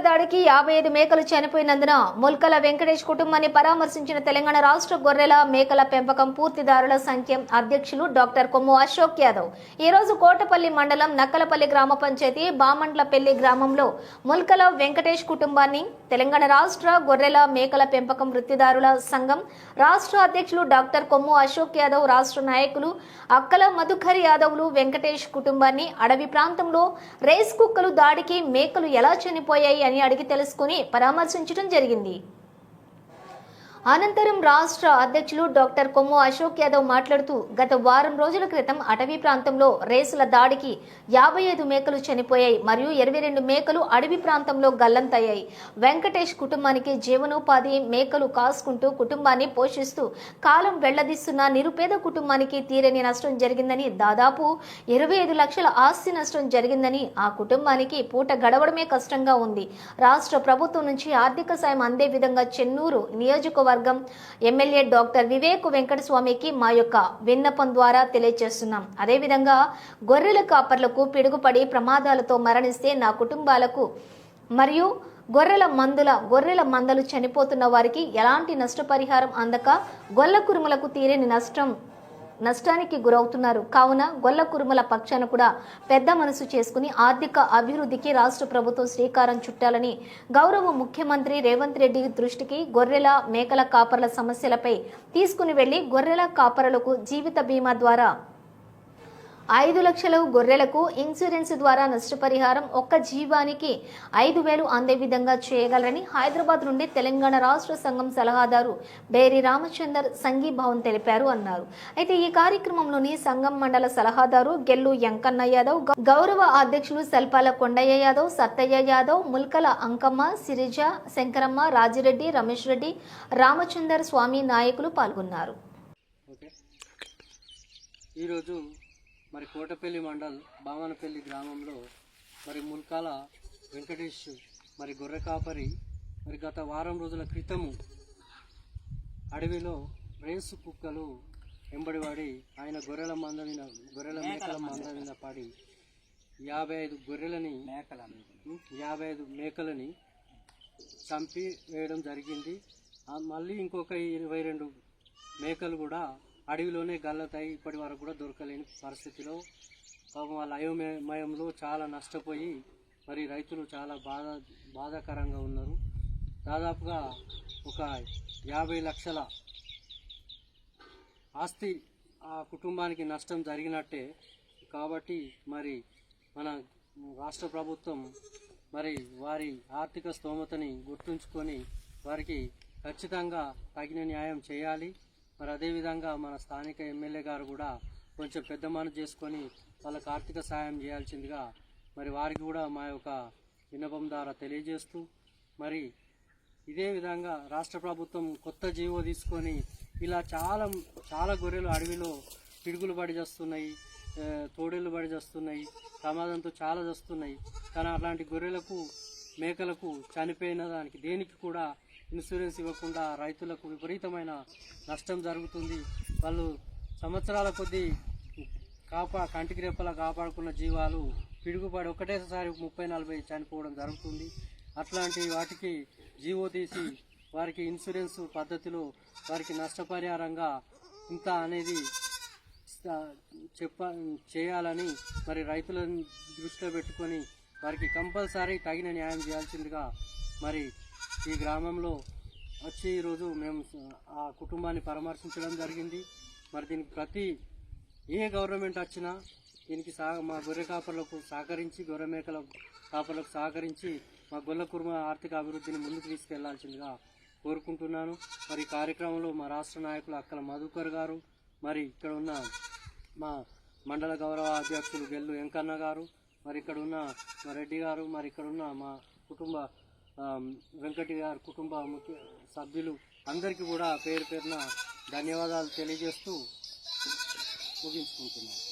దాడికి 55 మేకలు చనిపోయినందున ముల్కల వెంకటేష్ కుటుంబాన్ని పరామర్శించిన తెలంగాణ రాష్ట్ర గొర్రెల మేకల పెంపకం పూర్తిదారుల సంఖ్య అధ్యక్షులు డాక్టర్ కొమ్ము అశోక్ యాదవ్ ఈ రోజు కోటపల్లి మండలం నక్కలపల్లి గ్రామ పంచాయతీ బామండ్లపల్లి గ్రామంలో ముల్కల వెంకటేష్ కుటుంబాన్ని తెలంగాణ రాష్ట్ర గొర్రెల మేకల పెంపకం వృత్తిదారుల సంఘం రాష్ట్ర అధ్యక్షులు డాక్టర్ కొమ్ము అశోక్ యాదవ్ రాష్ట్ర నాయకులు అక్కల మధుకర్ యాదవ్లు వెంకటేష్ కుటుంబాన్ని అడవి ప్రాంతంలో రేస్ కుక్కలు దాడికి మేకలు ఎలా చనిపోయాయి అని అడిగి తెలుసుకుని పరామర్శించడం జరిగింది. అనంతరం రాష్ట్ర అధ్యక్షులు డాక్టర్ కొమ్ము అశోక్ యాదవ్ మాట్లాడుతూ గత వారం రోజుల క్రితం అటవీ ప్రాంతంలో రేసుల దాడికి 55 మేకలు చనిపోయాయి మరియు 22 మేకలు అడవి ప్రాంతంలో గల్లంతయ్యాయి. వెంకటేష్ కుటుంబానికి జీవనోపాధి మేకలు కాసుకుంటూ కుటుంబాన్ని పోషిస్తూ కాలం వెళ్లదీస్తున్న నిరుపేద కుటుంబానికి తీరని నష్టం జరిగిందని, దాదాపు 25 లక్షల ఆస్తి నష్టం జరిగిందని, ఆ కుటుంబానికి పూట గడవడమే కష్టంగా ఉంది. రాష్ట్ర ప్రభుత్వం నుంచి ఆర్థిక సాయం అందే విధంగా చెన్నూరు నియోజకవర్గం ఎమ్మెల్యే డాక్టర్ వివేక్ వెంకటస్వామికి మా యొక్క విన్నపం ద్వారా తెలియజేస్తున్నాం. అదేవిధంగా గొర్రెల కాపర్లకు పిడుగుపడి ప్రమాదాలతో మరణిస్తే నా కుటుంబాలకు మరియు గొర్రెల మందలు చనిపోతున్న వారికి ఎలాంటి నష్టపరిహారం అందక గొల్ల కురుములకు తీరని నష్టానికి గురవుతున్నారు. కావున గొల్ల కురుమల పక్షాన కూడా పెద్ద మనసు చేసుకుని ఆర్థిక అభివృద్ధికి రాష్ట్ర ప్రభుత్వం శ్రీకారం చుట్టాలని గౌరవ ముఖ్యమంత్రి రేవంత్ రెడ్డి దృష్టికి గొర్రెల మేకల కాపర్ల సమస్యలపై తీసుకుని వెళ్లి గొర్రెల కాపరులకు జీవిత బీమా ద్వారా 5 లక్షల గొర్రెలకు ఇన్సూరెన్స్ ద్వారా నష్టపరిహారం ఒక్క జీవానికి 5,000 అందే విధంగా చేయగలరని హైదరాబాద్ నుండి తెలంగాణ రాష్ట్ర సంఘం సలహాదారు బేరి రామచందర్ సంఘీభావం తెలిపారు అన్నారు. అయితే ఈ కార్యక్రమంలోని సంఘం మండల సలహాదారు గెల్లు వెంకన్న యాదవ్, గౌరవ అధ్యక్షులు సల్పాల కొండయ్య యాదవ్, సత్తయ్య యాదవ్, ముల్కల అంకమ్మ, సిరిజ, శంకరమ్మ, రాజిరెడ్డి, రమేష్ రెడ్డి, రామచందర్ స్వామి నాయకులు పాల్గొన్నారు. మరి కోటపల్లి మండల్ బామనపల్లి గ్రామంలో మరి ముల్కాల వెంకటేష్ మరి గొర్రె కాపరి మరి గత వారం రోజుల క్రితము అడవిలో రేసు కుక్కలు వెంబడివాడి ఆయన గొర్రెల మేకల మంద మీద పడి 55 మేకలని చంపి వేయడం జరిగింది. మళ్ళీ ఇంకొక 22 మేకలు కూడా అడవిలోనే గల్లతాయి ఇప్పటి వరకు కూడా దొరకలేని పరిస్థితిలో పాపం వాళ్ళ అయోమయంలో చాలా నష్టపోయి మరి రైతులు చాలా బాధాకరంగా ఉన్నారు. దాదాపుగా ఒక 50 లక్షల ఆస్తి ఆ కుటుంబానికి నష్టం జరిగినట్టే. కాబట్టి మరి మన రాష్ట్ర ప్రభుత్వం మరి వారి ఆర్థిక స్తోమతని గుర్తుంచుకొని వారికి ఖచ్చితంగా తగిన న్యాయం చేయాలి. మరి అదేవిధంగా మన స్థానిక ఎమ్మెల్యే గారు కూడా కొంచెం పెద్ద మనసు చేసుకొని వాళ్ళకి ఆర్థిక సాయం చేయాల్సిందిగా మరి వారికి కూడా మా యొక్క విన్నపం ద్వారా తెలియజేస్తూ, మరి ఇదే విధంగా రాష్ట్ర ప్రభుత్వం కొత్త జీవో తీసుకొని ఇలా చాలా గొర్రెలు అడవిలో పిడుగులు పడి చేస్తున్నాయి, తోడేళ్ళు పడి చేస్తున్నాయి, ప్రమాదంతో చాలా చేస్తున్నాయి. కానీ అలాంటి గొర్రెలకు మేకలకు చనిపోయిన దానికి దేనికి కూడా ఇన్సూరెన్స్ ఇవ్వకుండా రైతులకు విపరీతమైన నష్టం జరుగుతుంది. వాళ్ళు సంవత్సరాల కొద్దీ కంటికి రెప్పలా కాపాడుకున్న జీవాలు పిడుగుపడి ఒకటేసారి 30-40 చనిపోవడం జరుగుతుంది. అట్లాంటి వాటికి జీవో తీసి వారికి ఇన్సూరెన్స్ పద్ధతిలో వారికి నష్టపరిహారంగా ఇంత అనేది చేయాలని మరి రైతులను దృష్టిలో పెట్టుకొని వారికి కంపల్సరీ తగిన న్యాయం చేయాల్సిందిగా మరి ఈ గ్రామంలో వచ్చి ఈరోజు మేము ఆ కుటుంబాన్ని పరామర్శించడం జరిగింది. మరి దీనికి ఏ గవర్నమెంట్ వచ్చినా దీనికి మా గొర్రె కాపర్లకు సహకరించి, గొర్రె మేకల కాపర్లకు సహకరించి మా గొల్ల కుర్మ ఆర్థిక అభివృద్ధిని ముందుకు తీసుకెళ్లాల్సిందిగా కోరుకుంటున్నాను. మరి ఈ కార్యక్రమంలో మా రాష్ట్ర నాయకులు అక్కల మధుకర్ గారు, మరి ఇక్కడ ఉన్న మా మండల గౌరవ అధ్యక్షులు గెల్లు వెంకన్న గారు, మరి ఇక్కడ ఉన్న మా రెడ్డి గారు, మరి ఇక్కడ ఉన్న మా కుటుంబ వెంకటి గారి కుటుంబ ముఖ్య సభ్యులు అందరికీ కూడా పేరు పేరున ధన్యవాదాలు తెలియజేస్తూ ముగించుకుంటున్నాను.